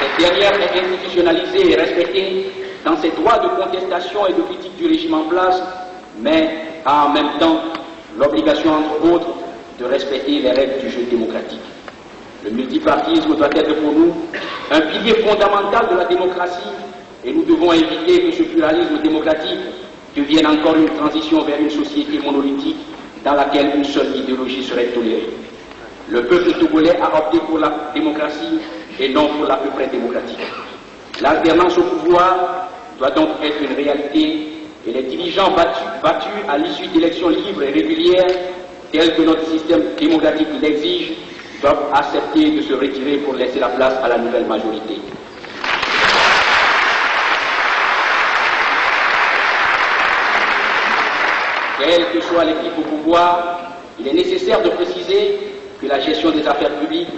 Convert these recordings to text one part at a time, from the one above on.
Cette dernière est institutionnalisée et respectée dans ses droits de contestation et de critique du régime en place, mais a en même temps l'obligation, entre autres, de respecter les règles du jeu démocratique. Le multipartisme doit être pour nous un pilier fondamental de la démocratie et nous devons éviter que ce pluralisme démocratique devienne encore une transition vers une société monolithique dans laquelle une seule idéologie serait tolérée. Le peuple togolais a opté pour la démocratie et non pour l'à peu près démocratique. L'alternance au pouvoir doit donc être une réalité et les dirigeants battus à l'issue d'élections libres et régulières, telles que notre système démocratique l'exige, doivent accepter de se retirer pour laisser la place à la nouvelle majorité. Quelle que soit l'équipe au pouvoir, il est nécessaire de préciser que la gestion des affaires publiques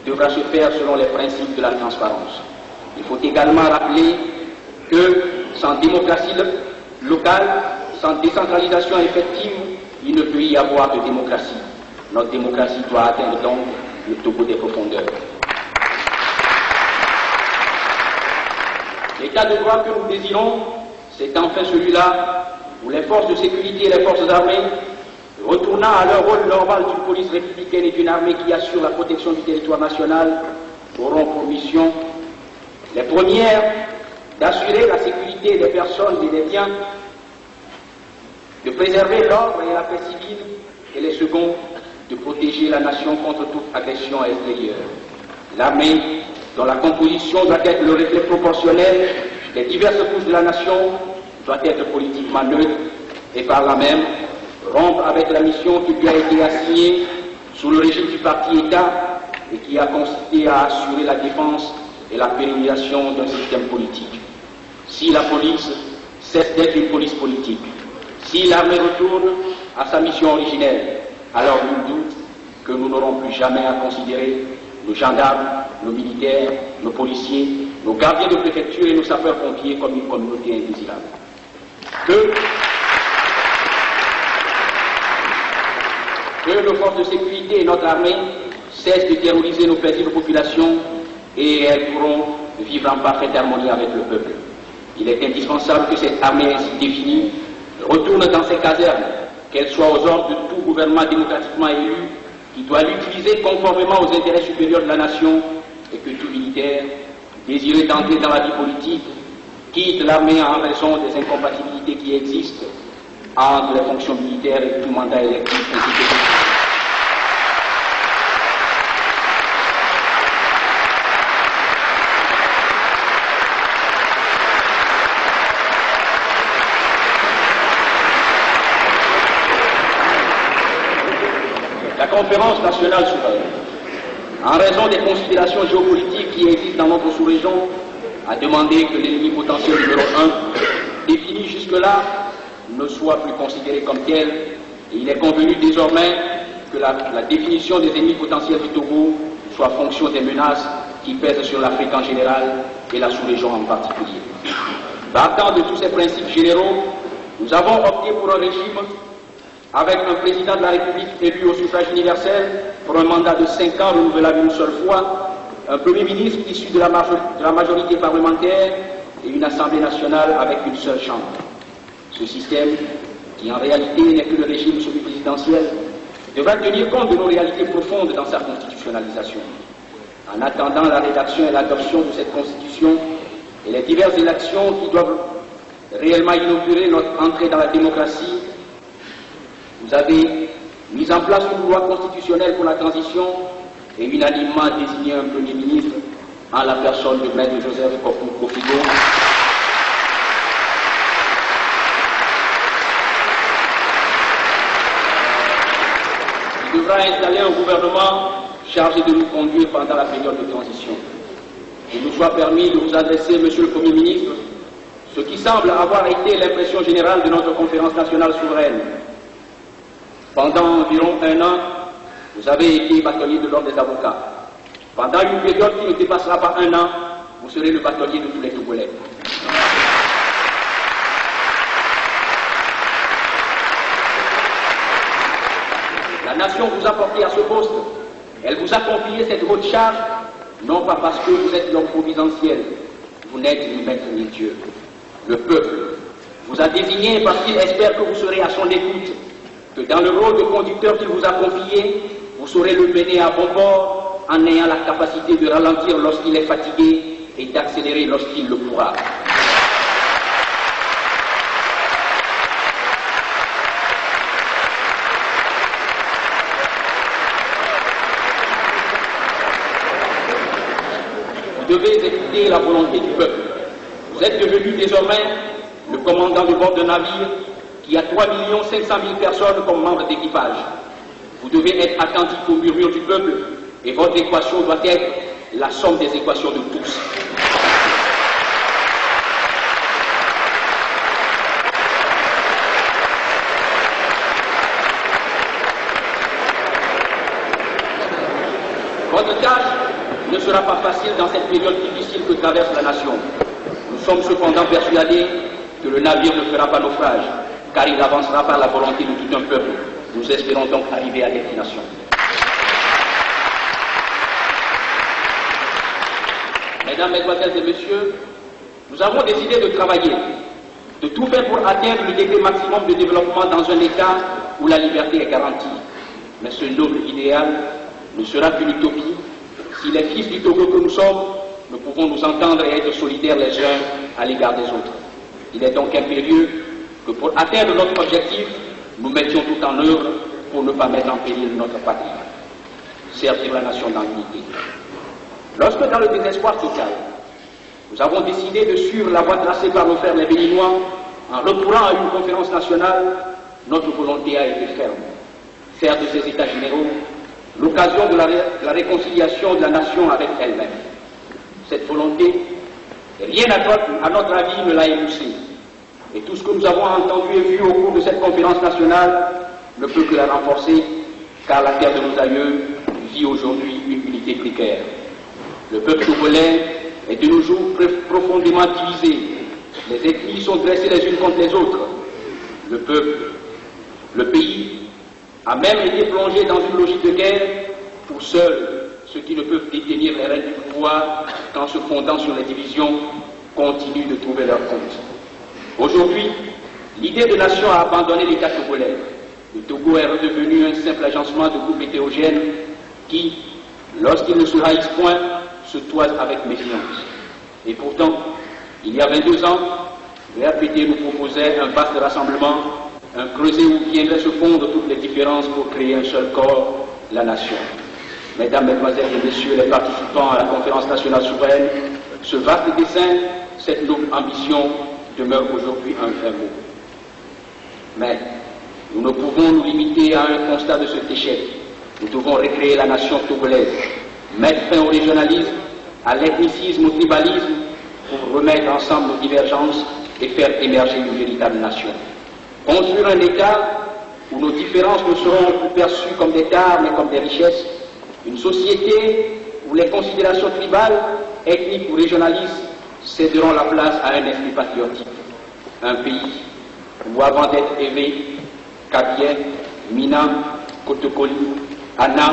devra se faire selon les principes de la transparence. Il faut également rappeler que sans démocratie locale, sans décentralisation effective, il ne peut y avoir de démocratie. Notre démocratie doit atteindre donc le Togo des profondeurs. L'état de droit que nous désirons, c'est enfin celui-là où les forces de sécurité et les forces armées, retournant à leur rôle normal d'une police républicaine et d'une armée qui assure la protection du territoire national, auront pour mission les premières d'assurer la sécurité des personnes et des biens, de préserver l'ordre et la paix civile, et les seconds de protéger la nation contre toute agression extérieure. L'armée, dont la composition doit être le reflet proportionnel des diverses couches de la nation, doit être politiquement neutre et par là même rompre avec la mission qui lui a été assignée sous le régime du parti-État et qui a consisté à assurer la défense et la pérennisation d'un système politique. Si la police cesse d'être une police politique, si l'armée retourne à sa mission originelle, alors nul doute que nous n'aurons plus jamais à considérer nos gendarmes, nos militaires, nos policiers, nos gardiens de préfecture et nos sapeurs-pompiers comme une communauté indésirable. Que nos forces de sécurité et notre armée cessent de terroriser nos paisibles populations et elles pourront vivre en parfaite harmonie avec le peuple. Il est indispensable que cette armée ainsi définie retourne dans ses casernes, qu'elle soit aux ordres de tout gouvernement démocratiquement élu, qui doit l'utiliser conformément aux intérêts supérieurs de la nation, et que tout militaire, désireux d'entrer dans la vie politique, quitte l'armée en raison des incompatibilités qui existent entre les fonctions militaires et tout mandat électif ainsi que la conférence nationale souveraine, en raison des considérations géopolitiques qui existent dans notre sous-région, a demandé que l'ennemi potentiel numéro 1, défini jusque-là, ne soit plus considéré comme tel, et il est convenu désormais que la définition des ennemis potentiels du Togo soit fonction des menaces qui pèsent sur l'Afrique en général et la sous-région en particulier. Partant de tous ces principes généraux, nous avons opté pour un régime avec un président de la République élu au suffrage universel pour un mandat de 5 ans renouvelable une seule fois, un Premier ministre issu de la majorité parlementaire et une Assemblée nationale avec une seule chambre. Ce système, qui en réalité n'est que le régime semi-présidentiel, devra tenir compte de nos réalités profondes dans sa constitutionnalisation. En attendant la rédaction et l'adoption de cette constitution et les diverses élections qui doivent réellement inaugurer notre entrée dans la démocratie, vous avez mis en place une loi constitutionnelle pour la transition et unanimement désigné un Premier ministre en la personne de Maître Joseph Kofigo, qui devra installer un gouvernement chargé de nous conduire pendant la période de transition. Il nous soit permis de vous adresser, Monsieur le Premier ministre, ce qui semble avoir été l'impression générale de notre conférence nationale souveraine. Pendant environ 1 an, vous avez été bâtonnier de l'ordre des avocats. Pendant une période qui ne dépassera pas 1 an, vous serez le bâtonnier de tous les Togolais. La nation vous a porté à ce poste. Elle vous a confié cette haute charge non pas parce que vous êtes l'homme providentiel, vous n'êtes ni maître ni Dieu. Le peuple vous a désigné parce qu'il espère que vous serez à son écoute, que dans le rôle de conducteur qu'il vous a confié, vous saurez le mener à bon port en ayant la capacité de ralentir lorsqu'il est fatigué et d'accélérer lorsqu'il le pourra. Vous devez écouter la volonté du peuple. Vous êtes devenu désormais le commandant de bord d'un navire qui a 3 500 000 personnes comme membres d'équipage. Vous devez être attentif aux murmures du peuple et votre équation doit être la somme des équations de tous. Votre tâche ne sera pas facile dans cette période difficile que traverse la nation. Nous sommes cependant persuadés que le navire ne fera pas naufrage, car il avancera par la volonté de tout un peuple. Nous espérons donc arriver à destination. Mesdames, Mesdemoiselles et Messieurs, nous avons décidé de travailler, de tout faire pour atteindre le degré maximum de développement dans un État où la liberté est garantie. Mais ce noble idéal ne sera qu'une utopie si les fils du Togo que nous sommes ne pouvons nous entendre et être solidaires les uns à l'égard des autres. Il est donc impérieux que pour atteindre notre objectif, nous mettions tout en œuvre pour ne pas mettre en péril notre patrie. Servir la nation dans l'unité. Lorsque dans le désespoir total, nous avons décidé de suivre la voie tracée par nos frères les Béninois en recourant à une conférence nationale, notre volonté a été ferme. Faire de ces États généraux l'occasion de la réconciliation de la nation avec elle-même. Cette volonté, rien à notre avis ne l'a émoussée. Et tout ce que nous avons entendu et vu au cours de cette conférence nationale ne peut que la renforcer, car la terre de nos aïeux vit aujourd'hui une unité précaire. Le peuple togolais est de nos jours profondément divisé. Les ethnies sont dressées les unes contre les autres. Le peuple, le pays, a même été plongé dans une logique de guerre où seuls ceux qui ne peuvent détenir les rênes du pouvoir, qu'en se fondant sur les divisions, continuent de trouver leur compte. Aujourd'hui, l'idée de nation a abandonné l'État togolais. Le Togo est redevenu un simple agencement de groupes hétérogènes qui, lorsqu'ils ne se haïssent point, se toisent avec méfiance. Et pourtant, il y a 22 ans, le RPT nous proposait un vaste rassemblement, un creuset où viendraient se fondre toutes les différences pour créer un seul corps, la nation. Mesdames, Mesdemoiselles et Messieurs les participants à la conférence nationale souveraine, ce vaste dessein, cette noble ambition demeure aujourd'hui un vrai mot. Mais nous ne pouvons nous limiter à un constat de cet échec. Nous devons recréer la nation togolaise, mettre fin au régionalisme, à l'ethnicisme, au tribalisme, pour remettre ensemble nos divergences et faire émerger une véritable nation. Construire un État où nos différences ne seront plus perçues comme des tares mais comme des richesses, une société où les considérations tribales, ethniques ou régionalistes céderont la place à un esprit patriotique. Un pays où avant d'être Évé, Kabien, Mina, Kotokoli, Anna,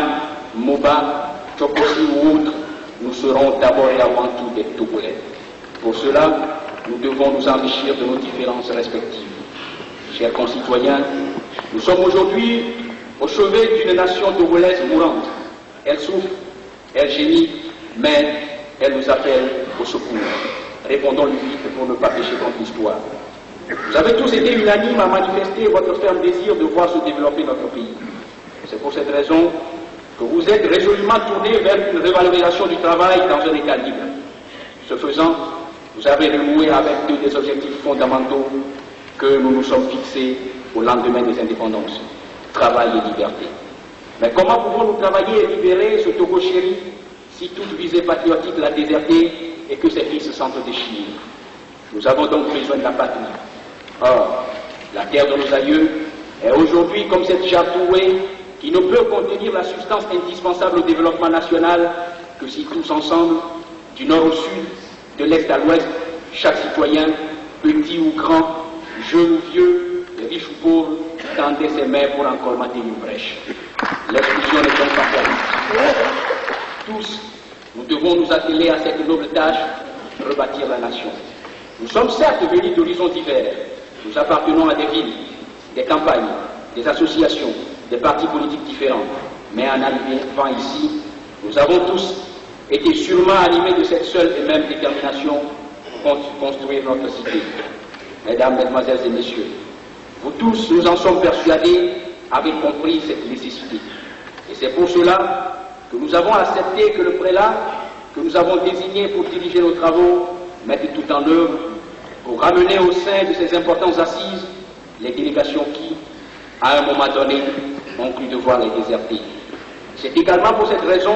Moba, Chokosi ou autres, nous serons d'abord et avant tout des Togolais. Pour cela, nous devons nous enrichir de nos différences respectives. Chers concitoyens, nous sommes aujourd'hui au chevet d'une nation togolaise mourante. Elle souffre, elle gémit, mais elle nous appelle au secours. Répondons-lui vite pour ne pas pécher contre l'histoire. Vous avez tous été unanimes à manifester votre ferme désir de voir se développer notre pays. C'est pour cette raison que vous êtes résolument tournés vers une révalorisation du travail dans un État libre. Ce faisant, vous avez renoué avec deux des objectifs fondamentaux que nous nous sommes fixés au lendemain des indépendances, travail et liberté. Mais comment pouvons-nous travailler et libérer ce Togo chéri si toute visée patriotique l'a déserté et que ses fils se sentent déchirés? Nous avons donc besoin de la patrie. Or, la terre de nos aïeux est aujourd'hui comme cette jarre trouée qui ne peut contenir la substance indispensable au développement national que si tous ensemble, du nord au sud, de l'est à l'ouest, chaque citoyen, petit ou grand, jeune ou vieux, riche ou pauvre, tendait ses mains pour en colmater une brèche. L'exclusion n'est donc pas permise. Tous, nous devons nous atteler à cette noble tâche, rebâtir la nation. Nous sommes certes venus d'horizons divers, nous appartenons à des villes, des campagnes, des associations, des partis politiques différents, mais en arrivant ici, nous avons tous été sûrement animés de cette seule et même détermination pour construire notre cité. Mesdames, Mesdemoiselles et Messieurs, vous tous, nous en sommes persuadés, avez compris cette nécessité. Et c'est pour cela que nous avons accepté que le prélat que nous avons désigné pour diriger nos travaux mette tout en œuvre pour ramener au sein de ces importantes assises les délégations qui, à un moment donné, ont cru devoir les déserter. C'est également pour cette raison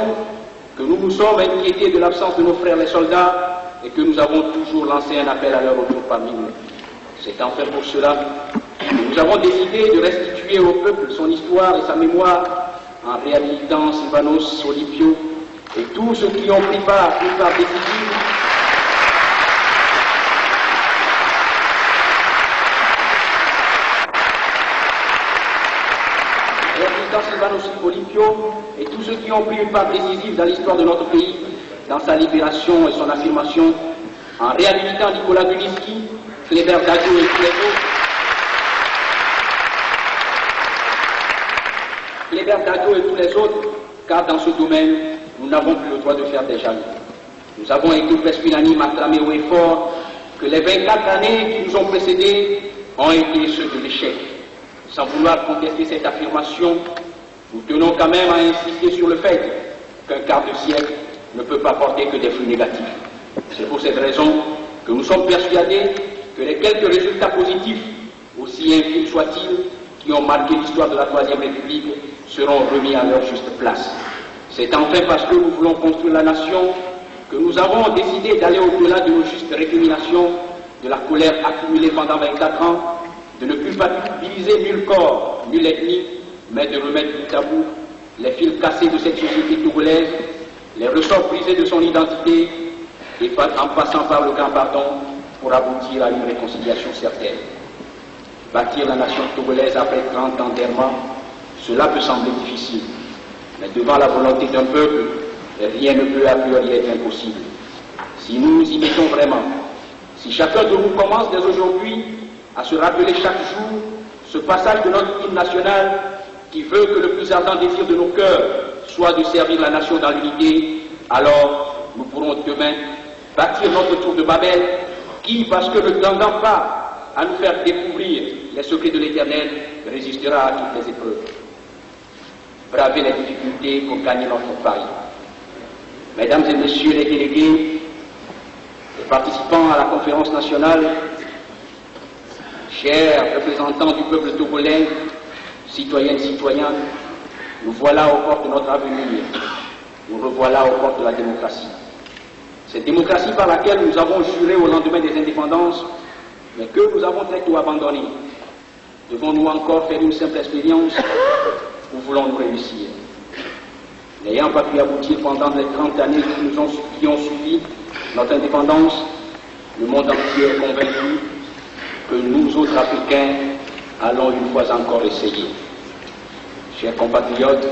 que nous nous sommes inquiétés de l'absence de nos frères les soldats et que nous avons toujours lancé un appel à leur retour parmi nous. C'est enfin pour cela que nous avons décidé de restituer au peuple son histoire et sa mémoire en réhabilitant Sylvanos Olympio et tous ceux qui ont pris part décisive Sylvanos Olympio et tous ceux qui ont pris une part décisive dans l'histoire de notre pays, dans sa libération et son affirmation, en réhabilitant Nicolas Guniski, Kléber Dago et tous les autres. Kléber Dago et tous les autres, car dans ce domaine, nous n'avons plus le droit de faire des jaloux. Nous avons été presque unanimes à clamer haut et fort que les 24 années qui nous ont précédés ont été ceux de l'échec. Sans vouloir contester cette affirmation, nous tenons quand même à insister sur le fait qu'un quart de siècle ne peut pas porter que des flux négatifs. C'est pour cette raison que nous sommes persuadés que les quelques résultats positifs, aussi infimes soient-ils, qui ont marqué l'histoire de la Troisième République, seront remis à leur juste place. C'est enfin parce que nous voulons construire la nation que nous avons décidé d'aller au-delà de nos justes récriminations, de la colère accumulée pendant 24 ans, de ne plus culpabiliser nul corps, nulle ethnie, mais de remettre bout à bout les fils cassés de cette société togolaise, les ressorts brisés de son identité, et en passant par le grand pardon pour aboutir à une réconciliation certaine. Bâtir la nation togolaise après 30 ans d'errement, cela peut sembler difficile, mais devant la volonté d'un peuple, rien ne peut a priori être impossible. Si nous nous y mettons vraiment, si chacun de nous commence dès aujourd'hui à se rappeler chaque jour ce passage de notre hymne national qui veut que le plus ardent désir de nos cœurs soit de servir la nation dans l'unité, alors nous pourrons demain bâtir notre tour de Babel qui, parce que ne tendant pas à nous faire découvrir les secrets de l'Éternel, résistera à toutes les épreuves. Braver les difficultés pour gagner notre pari. Mesdames et Messieurs les délégués, les participants à la conférence nationale, chers représentants du peuple togolais, citoyennes, citoyens, nous voilà aux portes de notre avenir. Nous revoilà aux portes de la démocratie. Cette démocratie par laquelle nous avons juré au lendemain des indépendances, mais que nous avons très tôt abandonnée. Devons-nous encore faire une simple expérience ou voulons-nous réussir? N'ayant pas pu aboutir pendant les 30 années qui ont suivi notre indépendance, le monde entier est convaincu que nous autres Africains allons une fois encore essayer. Chers compatriotes,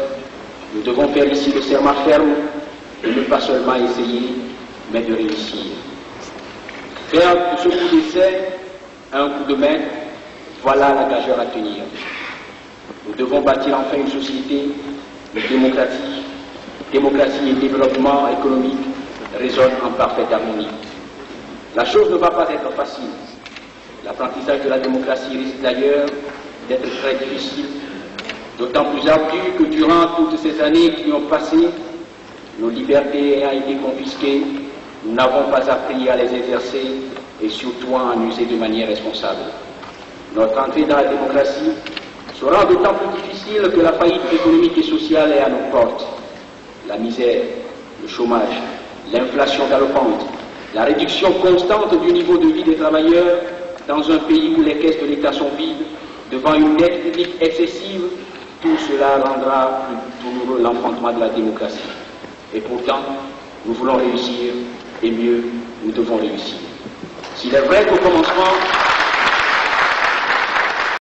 nous devons faire ici le serment ferme de ne pas seulement essayer, mais de réussir. Faire de ce coup d'essai un coup de main, voilà la gageure à tenir. Nous devons bâtir enfin une société où démocratie et développement économique résonnent en parfaite harmonie. La chose ne va pas être facile. L'apprentissage de la démocratie risque d'ailleurs d'être très difficile, d'autant plus ardu que durant toutes ces années qui ont passé, nos libertés ayant été confisquées, nous n'avons pas appris à les exercer et surtout à en user de manière responsable. Notre entrée dans la démocratie sera d'autant plus difficile que la faillite économique et sociale est à nos portes. La misère, le chômage, l'inflation galopante, la réduction constante du niveau de vie des travailleurs dans un pays où les caisses de l'État sont vides, devant une dette publique excessive, tout cela rendra plus douloureux l'enfantement de la démocratie. Et pourtant, nous voulons réussir, et mieux, nous devons réussir. S'il est vrai qu'au commencement,